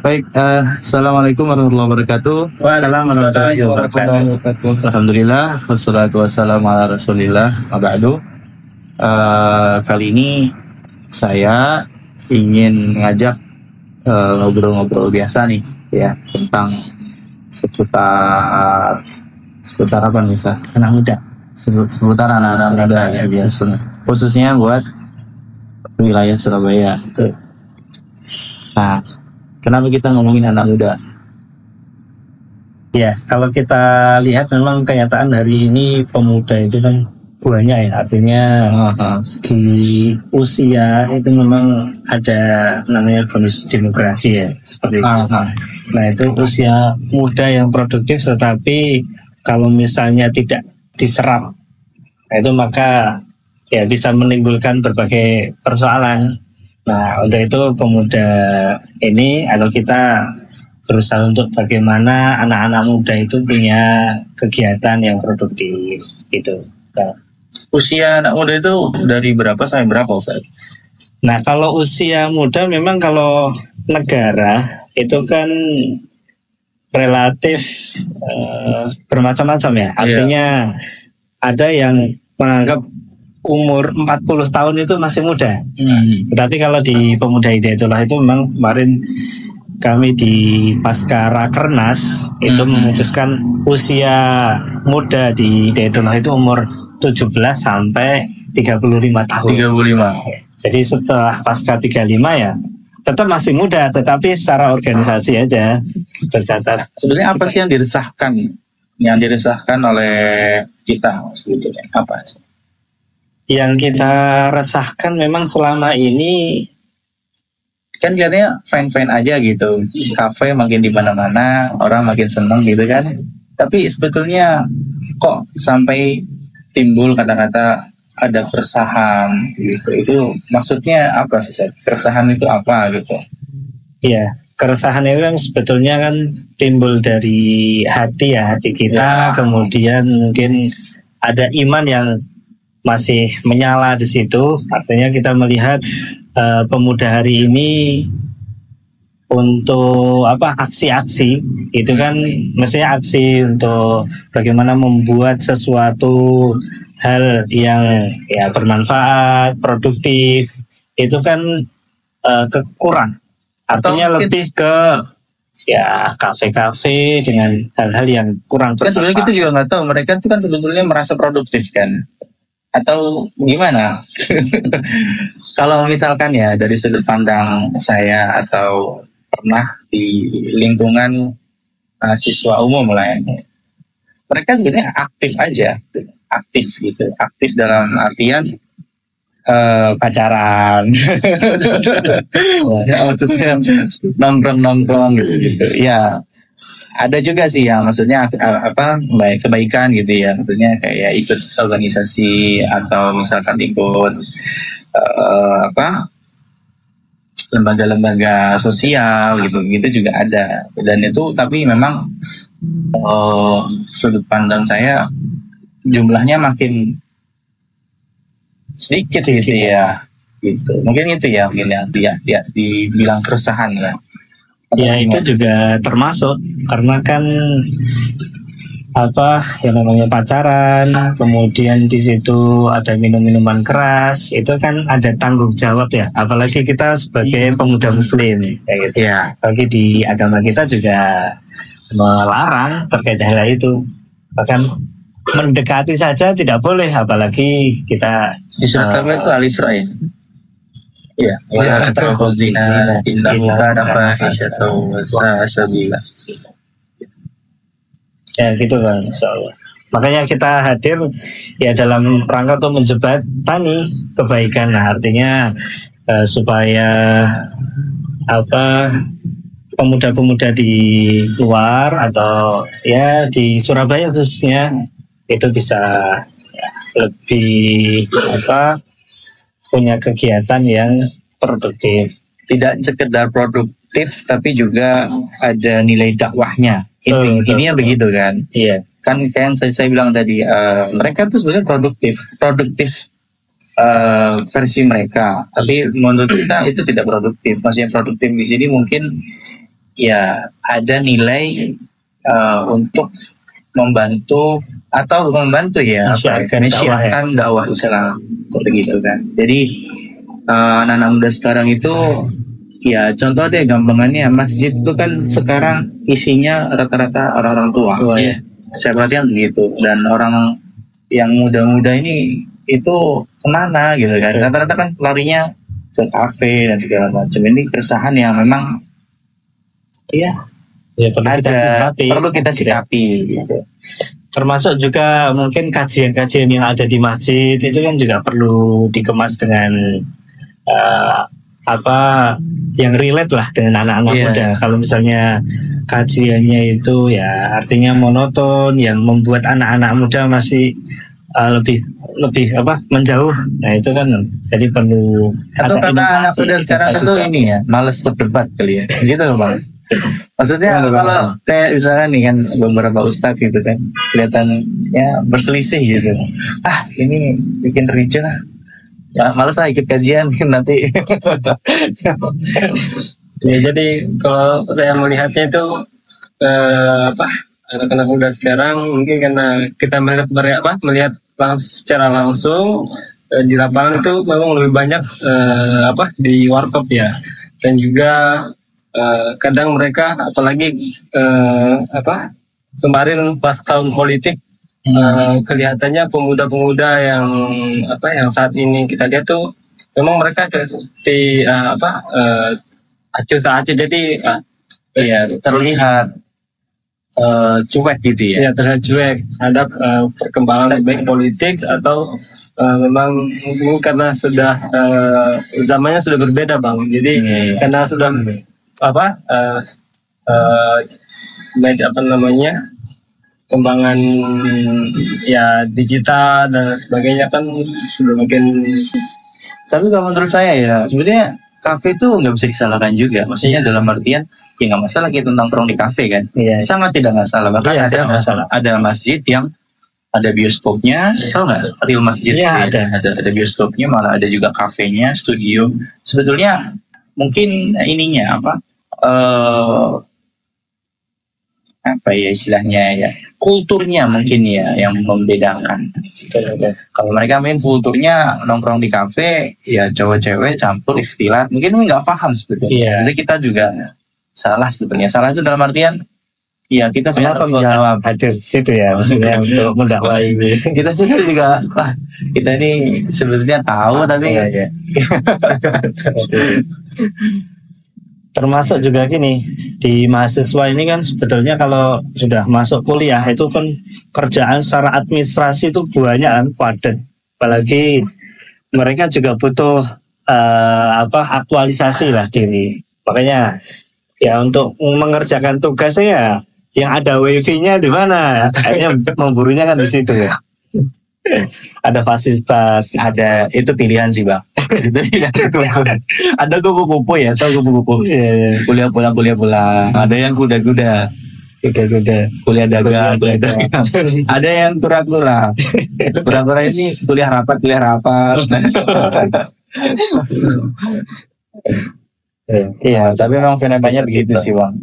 Baik, Assalamualaikum warahmatullahi wabarakatuh. Waalaikumsalam warahmatullahi wabarakatuh. Alhamdulillah, wassalatu wassalamu ala rasulillah, wa ba'du. Kali ini saya ingin mengajak ngobrol-ngobrol biasa nih, ya, tentang seputar apa nih, anak muda, seputar anak-anak muda ya, biasa, khususnya buat wilayah Surabaya. Nah, kenapa kita ngomongin anak muda? Ya, kalau kita lihat memang kenyataan hari ini pemuda itu kan banyak ya, artinya segi usia itu memang ada namanya bonus demografi ya, seperti itu. Nah, itu usia muda yang produktif, tetapi kalau misalnya tidak diserap, nah itu maka ya bisa menimbulkan berbagai persoalan. Nah, untuk itu pemuda ini atau kita berusaha untuk bagaimana anak-anak muda itu punya kegiatan yang produktif gitu. Nah, usia anak muda itu dari berapa sampai berapa, Ustaz? Nah, kalau usia muda memang kalau negara itu kan relatif bermacam-macam ya. Artinya ada yang menganggap umur 40 tahun itu masih muda. Tetapi kalau di Pemuda Hidayatullah itu memang kemarin kami di Pasca Rakernas itu memutuskan usia muda di Hidayatullah itu umur 17 sampai 35 tahun. 35. Jadi setelah Pasca 35 ya tetap masih muda, tetapi secara organisasi aja tercatat. Sebenarnya apa sih yang diresahkan oleh kita sebetulnya? Apa sih? Yang kita resahkan memang selama ini kan kelihatannya fine-fine aja gitu, kafe makin di mana-mana, orang makin seneng gitu kan, tapi sebetulnya kok sampai timbul kata-kata ada keresahan gitu. Itu maksudnya apa sih, Seth? Keresahan itu apa gitu? Iya, keresahan itu kan sebetulnya kan timbul dari hati kita, kemudian mungkin ada iman yang masih menyala di situ. Artinya kita melihat pemuda hari ini untuk aksi-aksi itu kan mestinya aksi untuk bagaimana membuat sesuatu hal yang ya bermanfaat, produktif, itu kan kekurang. Artinya lebih ke ya kafe-kafe dengan hal-hal yang kurang kan sebenarnya kita juga nggak tahu mereka itu kan sebetulnya merasa produktif kan atau gimana? Kalau misalkan ya dari sudut pandang saya atau pernah di lingkungan siswa umum lah ya, mereka sebenarnya aktif aja, aktif gitu, aktif dalam artian pacaran, ya, maksudnya nongkrong gitu, ya. Ada juga sih yang maksudnya kebaikan gitu ya, maksudnya kayak ikut organisasi atau misalkan ikut lembaga-lembaga sosial gitu juga ada. Dan itu tapi memang sudut pandang saya jumlahnya makin sedikit gitu ya, gitu. Mungkin itu ya dibilang keresahan lah. Ya itu juga termasuk karena kan yang namanya pacaran, kemudian di situ ada minum-minuman keras, itu kan ada tanggung jawab ya. Apalagi kita sebagai pemuda muslim kayak gitu ya. Apalagi di agama kita juga melarang terkait hal itu. Bahkan mendekati saja tidak boleh, apalagi kita di surat itu Al-Isra ya. Iya, ya gitu kan, insyaallah. Makanya kita hadir ya dalam rangka untuk menjembatani kebaikan. Nah, artinya supaya pemuda-pemuda di luar atau ya di Surabaya khususnya itu bisa lebih punya kegiatan yang produktif. Tidak sekedar produktif tapi juga ada nilai dakwahnya. Intinya begitu kan. Iya. Kan kayak saya bilang tadi, mereka tuh sebenarnya produktif versi mereka, tapi menurut kita itu tidak produktif. Maksudnya produktif di sini mungkin ya ada nilai untuk membantu atau membantu ya menyiarkan dakwah Islam begitu kan. Jadi anak-anak muda sekarang itu ya contoh deh gampangannya, masjid itu kan sekarang isinya rata-rata orang-orang tua ya. Saya perhatikan gitu, dan orang yang muda-muda ini itu kemana gitu kan, rata-rata kan larinya ke kafe dan segala macam. Ini keresahan yang memang perlu kita sikapi gitu. Termasuk juga mungkin kajian-kajian yang ada di masjid itu kan juga perlu dikemas dengan yang relate lah dengan anak-anak muda. Kalau misalnya kajiannya itu ya artinya monoton, yang membuat anak-anak muda masih lebih menjauh. Nah itu kan jadi perlu atau karena anak muda sekarang itu ini ya malas berdebat kali ya gitu loh Bang. Maksudnya kalau kayak misalkan nih kan beberapa ustadz gitu kan kelihatan ya berselisih gitu, ini bikin ricuh ya, malas lah ikut kajian nanti. Ya, jadi kalau saya melihatnya itu anak-anak muda sekarang mungkin karena kita melihat secara langsung di lapangan itu memang lebih banyak di warkop ya, dan juga kadang mereka apalagi kemarin pas tahun politik kelihatannya pemuda-pemuda yang saat ini kita lihat tuh memang mereka seperti acuh tak acuh, jadi terlihat cuek gitu ya. Ya, terlihat cuek terhadap perkembangan baik politik atau memang mungkin karena sudah zamannya sudah berbeda Bang. Jadi karena sudah kembangan ya digital dan sebagainya kan sudah makin. Tapi kalau menurut saya ya sebenarnya kafe itu nggak bisa disalahkan juga. Maksudnya dalam artian ya nggak masalah kita nongkrong di kafe kan, sangat tidak masalah. Bahkan ada masjid yang ada bioskopnya, tahu nggak? Real masjid ada bioskopnya, malah ada juga kafenya, studio. Sebetulnya mungkin ininya istilahnya ya kulturnya mungkin ya yang membedakan. Kalau mereka main kulturnya nongkrong di kafe ya cowok-cewek campur ikhtilat, mungkin nggak paham sebetulnya. Jadi kita juga salah sebetulnya. Salah itu dalam artian ya kita punya tanggung jawab hadir situ ya, maksudnya untuk mendakwai ini. Kita juga kita ini sebetulnya tahu tapi termasuk juga gini, di mahasiswa ini kan sebetulnya kalau sudah masuk kuliah itu kan kerjaan secara administrasi itu banyak kan, padat. Apalagi mereka juga butuh aktualisasi lah diri. Makanya ya untuk mengerjakan tugasnya yang ada wifi-nya di mana? Akhirnya memburunya kan di situ ya. Ada fasilitas, ada itu pilihan sih Bang. Ada kupu-kupu ya, tahu kupu-kupu. Kuliah pulang. Ada yang kuda-kuda, kuliah dagang. Ada yang kura-kura. Kura-kura ini kuliah rapat. Iya, tapi memang fenomenanya begitu sih Bang.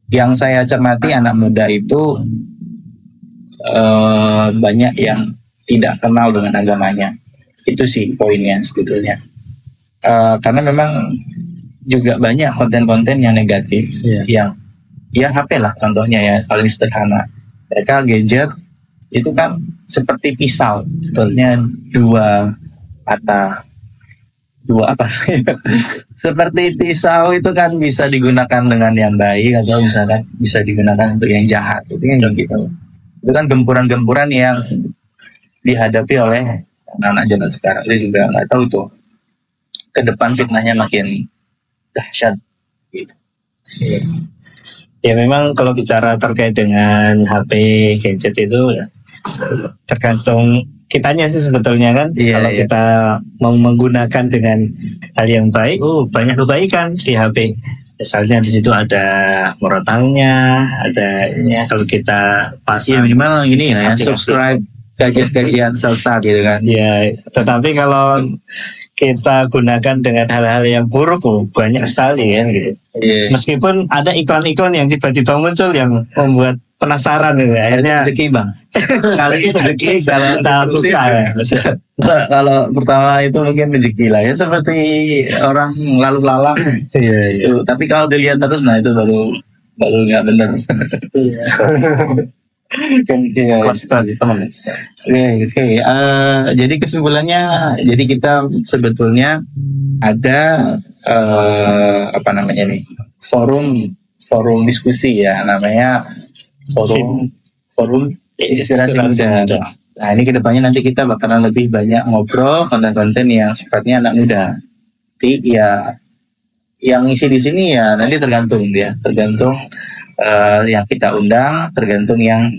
Yang saya cermati anak muda itu banyak yang tidak kenal dengan agamanya. Itu sih poinnya sebetulnya. Karena memang juga banyak konten-konten yang negatif, yang HP lah contohnya ya, paling sederhana. Mereka gadget itu kan seperti pisau, sebetulnya dua seperti pisau itu kan bisa digunakan dengan yang baik atau misalkan bisa digunakan untuk yang jahat. Itu kan gitu. Itu kan gempuran-gempuran yang dihadapi oleh anak-anak zaman sekarang. Dia juga nggak tahu tuh ke depan fitnahnya makin dahsyat gitu. Ya memang kalau bicara terkait dengan HP gadget itu tergantung kitanya sih sebetulnya kan. Kalau kita mau menggunakan dengan hal yang baik, banyak kebaikan di HP. Misalnya di situ ada murotalnya, ada ini. Kalau kita pasang minimal ini ya, subscribe kajian-kajian sesat gitu kan. Ya, tetapi kalau kita gunakan dengan hal-hal yang buruk, banyak sekali kan gitu. Iya. Meskipun ada iklan-iklan yang tiba-tiba muncul yang membuat penasaran gitu. Akhirnya Rezeki bang. Kali ini rezeki kalau kita buka ya. kalau pertama itu mungkin rezeki lah ya, seperti orang lalu lalang. Iya, iya. Itu, tapi kalau dilihat terus, nah itu baru nggak benar. Iya. Teman. Oke. Jadi kesimpulannya, jadi kita sebetulnya ada apa namanya nih, forum diskusi ya, namanya forum inspirasi muda. Nah ini kedepannya nanti kita bakalan lebih banyak ngobrol konten-konten yang sifatnya anak muda. Jadi ya yang isi di sini ya nanti tergantung yang kita undang, tergantung yang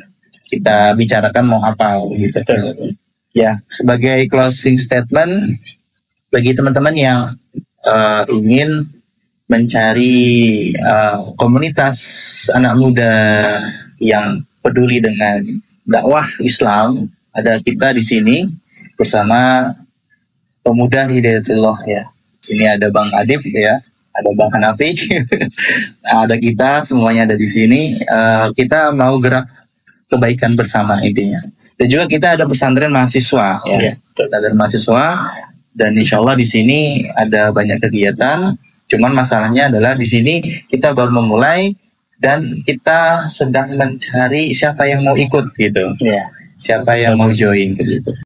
kita bicarakan mau apa gitu. Ya, sebagai closing statement bagi teman-teman yang ingin mencari komunitas anak muda yang peduli dengan dakwah Islam, ada kita di sini bersama Pemuda Hidayatullah ya. Ini ada Bang Adib ya, ada Bang Hanafi, ada kita, semuanya ada di sini. Kita mau gerak kebaikan bersama intinya. Dan juga kita ada pesantren mahasiswa ya, pesantren mahasiswa, dan insya Allah di sini ada banyak kegiatan. Cuman masalahnya adalah di sini kita baru memulai dan kita sedang mencari siapa yang mau ikut gitu, siapa yang mau join gitu.